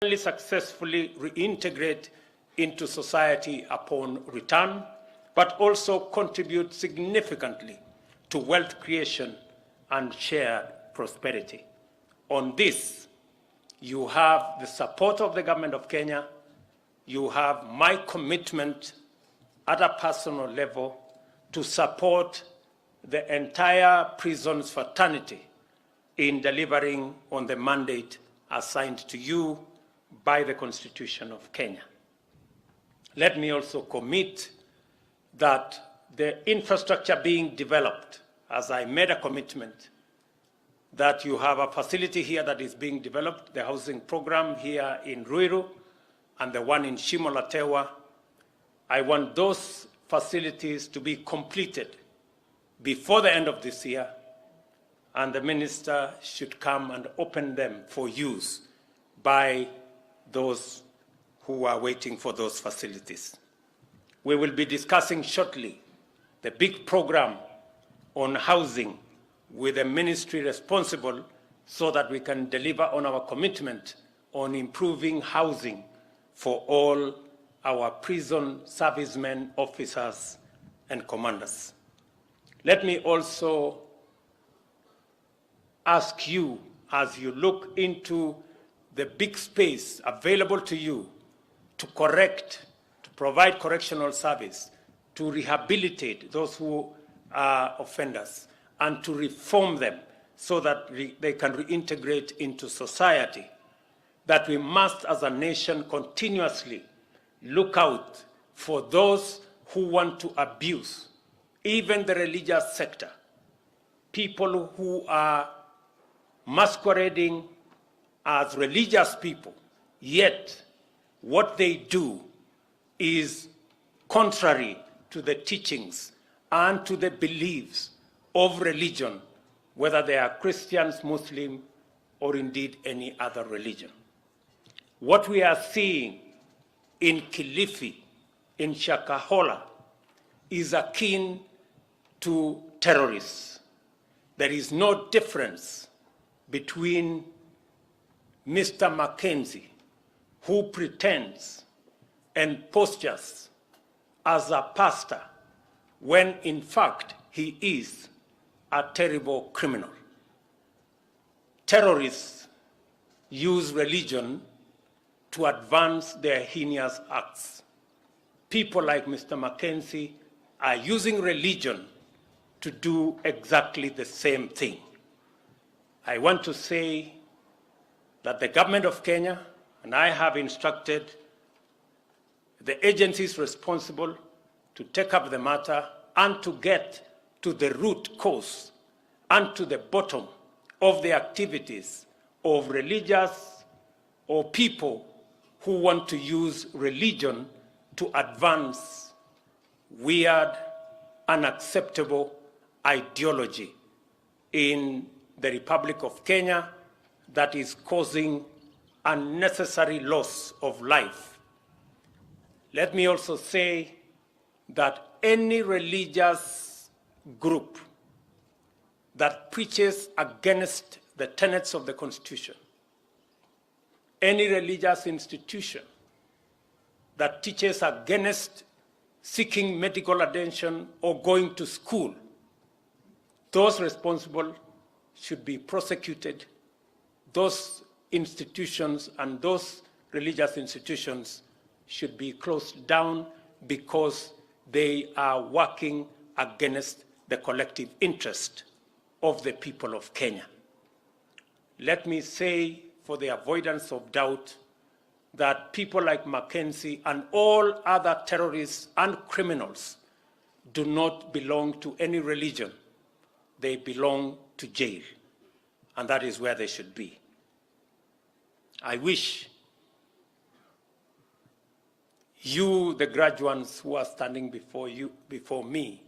only successfully reintegrate into society upon return, but also contribute significantly to wealth creation and shared prosperity. On this, you have the support of the government of Kenya, you have my commitment at a personal level to support the entire prisons fraternity in delivering on the mandate assigned to you by the Constitution of Kenya. Let me also commit that the infrastructure being developed, as I made a commitment, that you have a facility here that is being developed, the housing program here in Ruiru and the one in Shimolatewa. I want those facilities to be completed before the end of this year, and the minister should come and open them for use by those who are waiting for those facilities. We will be discussing shortly the big program on housing with the ministry responsible so that we can deliver on our commitment on improving housing for all our prison servicemen, officers, and commanders. Let me also ask you, as you look into the big space available to you to correct, to provide correctional service, to rehabilitate those who are offenders, and to reform them so that they can reintegrate into society, that we must, as a nation, continuously look out for those who want to abuse, even the religious sector, people who are masquerading as religious people, yet what they do is contrary to the teachings and to the beliefs of religion, whether they are Christians, Muslim, or indeed any other religion. What we are seeing in Kilifi, in Shakahola, is akin to terrorists. There is no difference between Mr. Mackenzi, who pretends and postures as a pastor when in fact he is a terrible criminal. Terrorists use religion to advance their heinous acts. People like Mr. Mackenzi are using religion to do exactly the same thing. I want to say that the government of Kenya, and I have instructed the agencies responsible to take up the matter and to get to the root cause and to the bottom of the activities of religious or people who want to use religion to advance weird, unacceptable ideology in the Republic of Kenya that is causing unnecessary loss of life. Let me also say that any religious group that preaches against the tenets of the Constitution, any religious institution that teaches against seeking medical attention or going to school, those responsible should be prosecuted. Those institutions and those religious institutions should be closed down because they are working against the collective interest of the people of Kenya. Let me say, for the avoidance of doubt, that people like Mackenzi and all other terrorists and criminals do not belong to any religion. They belong to jail, and that is where they should be. I wish you, the graduates who are standing before me,